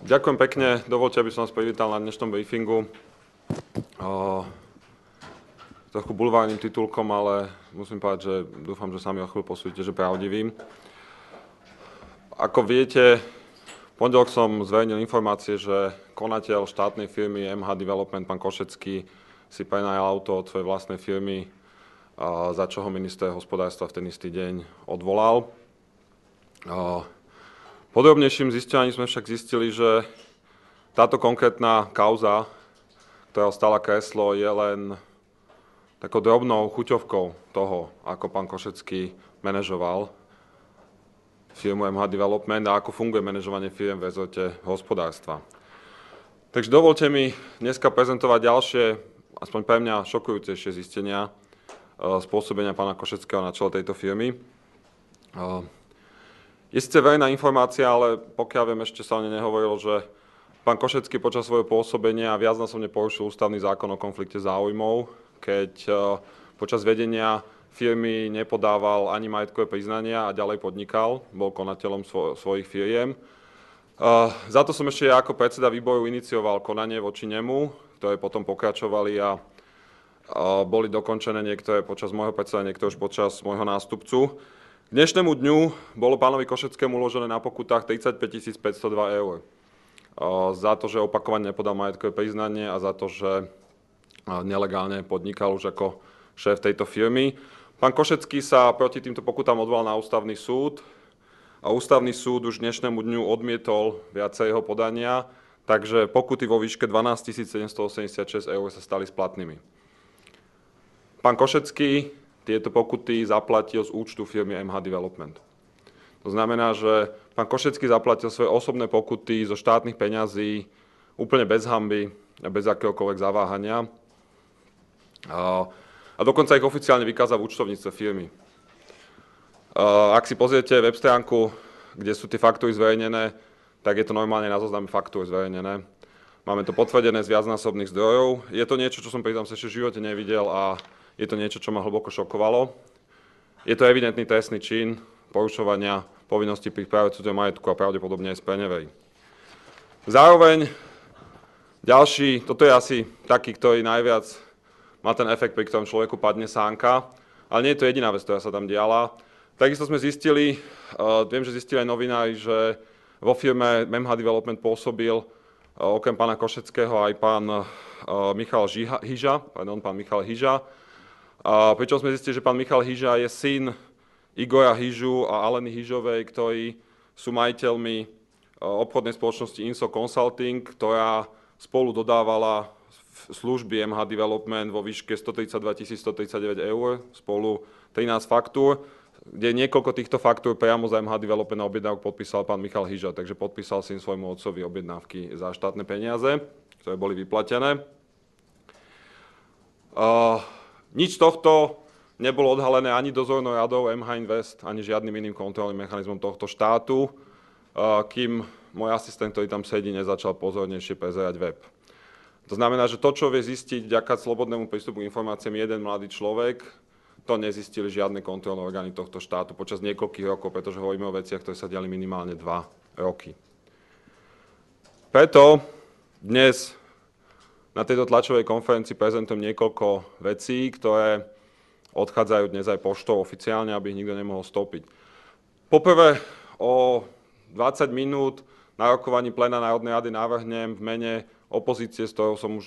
Ďakujem pekne. Dovoľte, aby som vás privítal na dnešnom briefingu. Trochu bulvárnym titulkom, ale musím povedať, že dúfam, že sami o chvíľu posúdite, že pravdivým. Ako viete, v pondelok som zverejnil informácie, že konateľ štátnej firmy MH Development, pán Košecký, si prenajal auto od svojej vlastnej firmy, za čo ho minister hospodárstva v ten istý deň odvolal. Podrobnejším zisťovaním sme však zistili, že táto konkrétna kauza, ktorá stala kreslo, je len takou drobnou chuťovkou toho, ako pán Košecký manažoval firmu MH Development a ako funguje manažovanie firiem v rezorte hospodárstva. Takže dovolte mi dneska prezentovať ďalšie, aspoň pre mňa šokujúcejšie zistenia spôsobenia pána Košeckého na čele tejto firmy. Je síce verejná informácia, ale pokiaľ viem, ešte sa o nej nehovorilo, že pán Košecký počas svojho pôsobenia viacnásobne porušil ústavný zákon o konflikte záujmov, keď počas vedenia firmy nepodával ani majetkové priznania a ďalej podnikal, bol konateľom svojich firiem. Za to som ešte ja ako predseda výboru inicioval konanie voči nemu, ktoré potom pokračovali a boli dokončené niektoré počas môjho predsedania, niektoré už počas môjho nástupcu. K dnešnému dňu bolo pánovi Košeckému uložené na pokutách 35 502 eur za to, že opakovane nepodal majetkové priznanie a za to, že nelegálne podnikal už ako šéf tejto firmy. Pán Košecký sa proti týmto pokutám odvolal na ústavný súd a ústavný súd už dnešnému dňu odmietol viacej jeho podania, takže pokuty vo výške 12 786 eur sa stali splatnými. Pán Košecký tieto pokuty zaplatil z účtu firmy MH Development. To znamená, že pán Košecký zaplatil svoje osobné pokuty zo štátnych peňazí úplne bez hanby a bez akéhokoľvek zaváhania. A dokonca ich oficiálne vykázal v účtovníctve firmy. Ak si pozriete web stránku, kde sú tie faktúry zverejnené, tak je to normálne na zozname faktúr zverejnené. Máme to potvrdené z viacnásobných zdrojov. Je to niečo, čo som priznám sa ešte v živote nevidel a je to niečo, čo ma hlboko šokovalo. Je to evidentný trestný čin porušovania povinností pri práve cudzieho majetku a pravdepodobne aj sprenevery. Zároveň ďalší, toto je asi taký, ktorý najviac má ten efekt, pri ktorom človeku padne sánka, ale nie je to jediná vec, ktorá sa tam diala. Takisto sme zistili, viem, že zistili aj novinári, že vo firme MH Development pôsobil okrem pána Košeckého aj pán Michal Hyža. Pričom sme zistili, že pán Michal Hyža je syn Igora Hyžu a Aleny Hyžovej, ktorí sú majiteľmi obchodnej spoločnosti Inso Consulting, ktorá spolu dodávala služby MH Development vo výške 132 139 eur, spolu 13 faktúr, kde niekoľko týchto faktúr priamo za MH Development na objednávku podpísal pán Michal Hyža, takže podpísal si svojmu otcovi objednávky za štátne peniaze, ktoré boli vyplatené. Nič z tohto nebolo odhalené ani dozornou radou MH Invest, ani žiadnym iným kontrolným mechanizmom tohto štátu, kým môj asistent, ktorý tam sedí, nezačal pozornejšie prezerať web. To znamená, že to, čo vie zistiť vďaka slobodnému prístupu k informáciám jeden mladý človek, to nezistili žiadne kontrolné orgány tohto štátu počas niekoľkých rokov, pretože hovoríme o veciach, ktoré sa diali minimálne 2 roky. Preto dnes na tejto tlačovej konferencii prezentujem niekoľko vecí, ktoré odchádzajú dnes aj poštou oficiálne, aby ich nikto nemohol stopiť. Poprvé, o 20 minút na rokovaní pléna Národnej rady navrhnem v mene opozície, s ktorou som už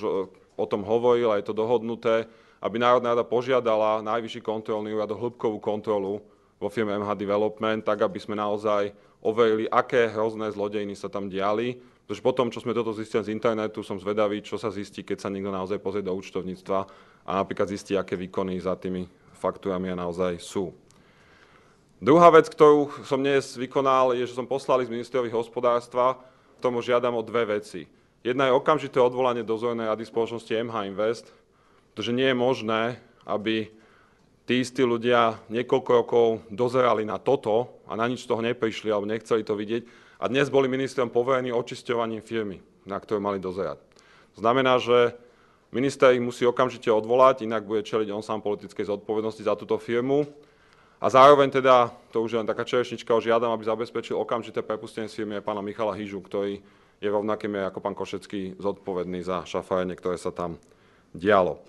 o tom hovoril, a je to dohodnuté, aby Národná rada požiadala Najvyšší kontrolný úrad o hĺbkovú kontrolu vo firme MH Development, tak aby sme naozaj overili, aké hrozné zlodejiny sa tam diali. Pretože potom, čo sme toto zistili z internetu, som zvedavý, čo sa zistí, keď sa niekto naozaj pozrie do účtovníctva a napríklad zistí, aké výkony za tými faktúrami naozaj sú. Druhá vec, ktorú som dnes vykonal, je, že som poslal z ministrovi hospodárstva, tomu žiadam o dve veci. Jedna je okamžité odvolanie dozornej rady spoločnosti MH Invest, pretože nie je možné, aby tí istí ľudia niekoľko rokov dozerali na toto a na nič z toho neprišli alebo nechceli to vidieť a dnes boli ministrom poverení očisťovaním firmy, na ktorú mali dozerať. To znamená, že minister ich musí okamžite odvolať, inak bude čeliť on sám politickej zodpovednosti za túto firmu. A zároveň teda, to už je len taká čerešnička, žiadam, aby zabezpečil okamžité prepustenie z firmy aj pána Michala Hyžu, ktorý je rovnaký miere ako pán Košecký zodpovedný za šafárenie, ktoré sa tam dialo.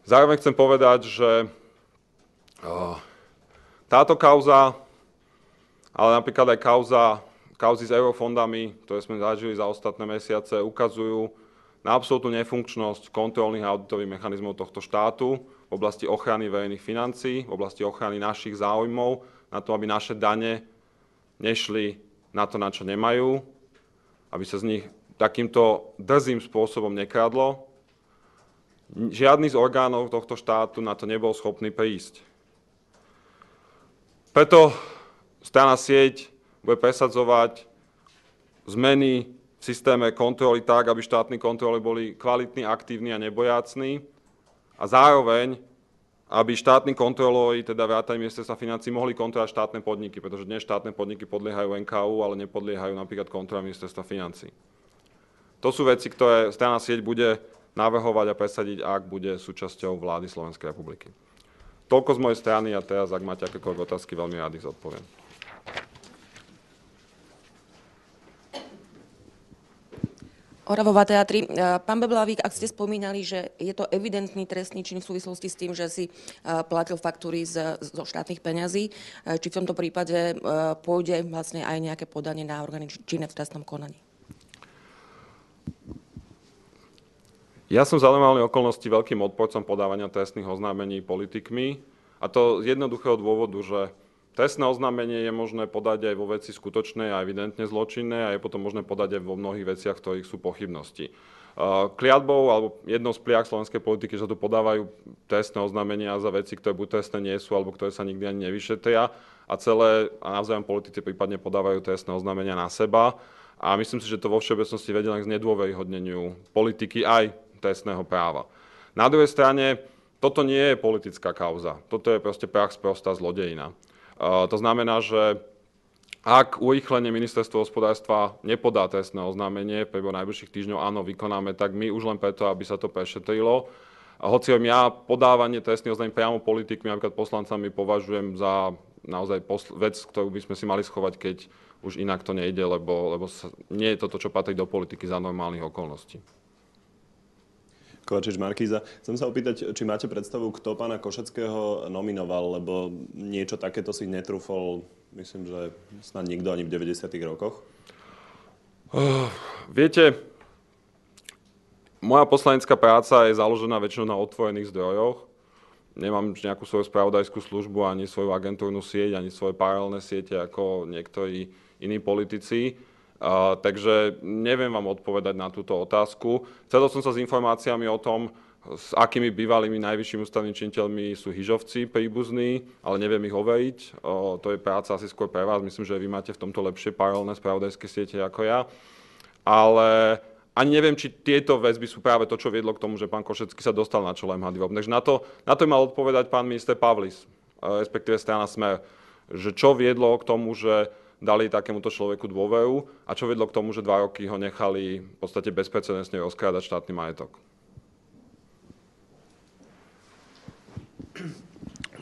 Zároveň chcem povedať, že táto kauza, ale napríklad aj kauzy s eurofondami, ktoré sme zažili za ostatné mesiace, ukazujú na absolútnu nefunkčnosť kontrolných a auditových mechanizmov tohto štátu v oblasti ochrany verejných financií, v oblasti ochrany našich záujmov, na to, aby naše dane nešli na to, na čo nemajú, aby sa z nich takýmto drzým spôsobom nekradlo. Žiadny z orgánov tohto štátu na to nebol schopný prísť. Preto strana Sieť bude presadzovať zmeny v systéme kontroly tak, aby štátni kontroly boli kvalitní, aktívni a nebojácni a zároveň, aby štátni kontrolóri, teda vrátane ministerstva financií, mohli kontrolovať štátne podniky, pretože dnes štátne podniky podliehajú NKÚ, ale nepodliehajú napríklad kontrole ministerstva financií. To sú veci, ktoré strana Sieť bude navrhovať a presadiť, ak bude súčasťou vlády Slovenskej republiky. Toľko z mojej strany a teraz, ak máte akékoľvek otázky, veľmi rád ich zodpoviem. Oravová teatri. Pán Beblavik, ak ste spomínali, že je to evidentný trestný čin v súvislosti s tým, že si platil faktúry zo štátnych peňazí, či v tomto prípade pôjde vlastne aj nejaké podanie na orgány činné v trestnom konaní? Ja som za normálnej okolnosti veľkým odporcom podávania trestných oznámení politikmi, a to z jednoduchého dôvodu, že trestné oznámenie je možné podať aj vo veci skutočnej a evidentne zločinnej a je potom možné podať aj vo mnohých veciach, v ktorých sú pochybnosti. Kliatbou alebo jednou z pliag slovenskej politiky, že tu podávajú trestné oznámenia za veci, ktoré buď trestné nie sú, alebo ktoré sa nikdy ani nevyšetria a navzájom politici prípadne podávajú trestné oznámenia na seba. A myslím si, že to vo všeobecnosti vedie len k nedôveryhodneniu politiky aj trestného práva. Na druhej strane, toto nie je politická kauza. Toto je proste prax prostá zlodejina. To znamená, že ak urýchlene ministerstvo hospodárstva nepodá trestné oznámenie, priebehu najbližších týždňov áno, vykonáme, tak my už len preto, aby sa to prešetrilo. Hoci ja podávanie trestných oznámení priamo politikmi, napríklad poslancami, považujem za naozaj vec, ktorú by sme si mali schovať, keď už inak to nejde, lebo nie je toto, čo patrí do politiky za normálnych okolností. Kovačič Markíza. Chcem sa opýtať, či máte predstavu, kto pána Košeckého nominoval, lebo niečo takéto si netrúfol, myslím, že snad nikto ani v 90. rokoch. Viete, moja poslanecká práca je založená väčšinou na otvorených zdrojoch. Nemám nejakú svoju spravodajskú službu, ani svoju agentúrnu sieť, ani svoje paralelné siete ako niektorí iní politici. Takže neviem vám odpovedať na túto otázku. Chcel som sa s informáciami o tom, s akými bývalými najvyššími ústavnými činiteľmi sú Hyžovci príbuzní, ale neviem ich overiť. To je práca asi skôr pre vás. Myslím, že vy máte v tomto lepšie paralelné spravodajské siete ako ja. Ale ani neviem, či tieto väzby sú práve to, čo viedlo k tomu, že pán Košecký sa dostal na čelo MHD. Takže na to mal odpovedať pán minister Pavlis, respektíve strana Smer, že čo viedlo k tomu, že dali takémuto človeku dôveru a čo vedlo k tomu, že 2 roky ho nechali v podstate bezprecedensne rozkrádať štátny majetok.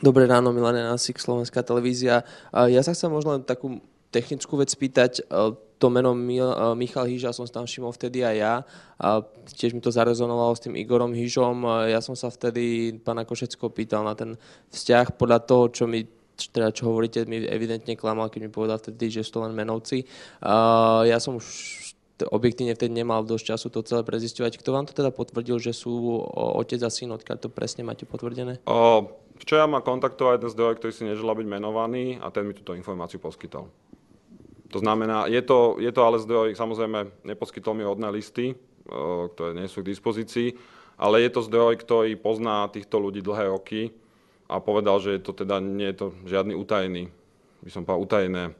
Dobré ráno, Milan Janásik, Slovenská televízia. Ja sa chcem možno len takú technickú vec spýtať. To meno Michal Hyža som tam všimol vtedy aj ja. Tiež mi to zarezonovalo s tým Igorom Hyžom. Ja som sa vtedy pána Košeckého pýtal na ten vzťah podľa toho, čo hovoríte, mi evidentne klamal, keď mi povedal vtedy, že sú to len menovci. Ja som už objektívne vtedy nemal dosť času to celé prezisťovať. Kto vám to teda potvrdil, že sú otec a syn, odkiaľ to presne máte potvrdené? Včera ma kontaktoval jeden zdroj, ktorý si neželá byť menovaný a ten mi túto informáciu poskytol. To znamená, je to ale zdroj, samozrejme neposkytol mi rodné listy, ktoré nie sú k dispozícii, ale je to zdroj, ktorý pozná týchto ľudí dlhé roky a povedal, že je to teda, nie je to žiadny utajený, by som povedal,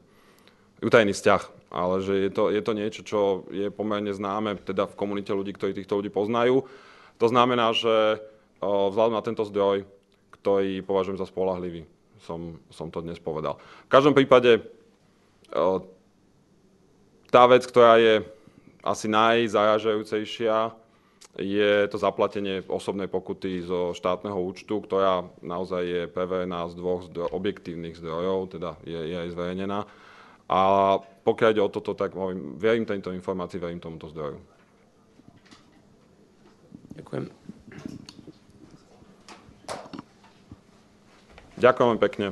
utajený vzťah, ale že je to niečo, čo je pomerne známe teda v komunite ľudí, ktorí týchto ľudí poznajú. To znamená, že vzhľadom na tento zdroj, ktorý považujem za spoľahlivý, som to dnes povedal. V každom prípade tá vec, ktorá je asi najzarážajúcejšia, je to zaplatenie osobnej pokuty zo štátneho účtu, ktorá naozaj je preverená z 2 objektívnych zdrojov, teda je aj zverejnená. A pokiaľ ide o toto, tak verím tejto informácii, verím tomuto zdroju. Ďakujem. Ďakujem pekne.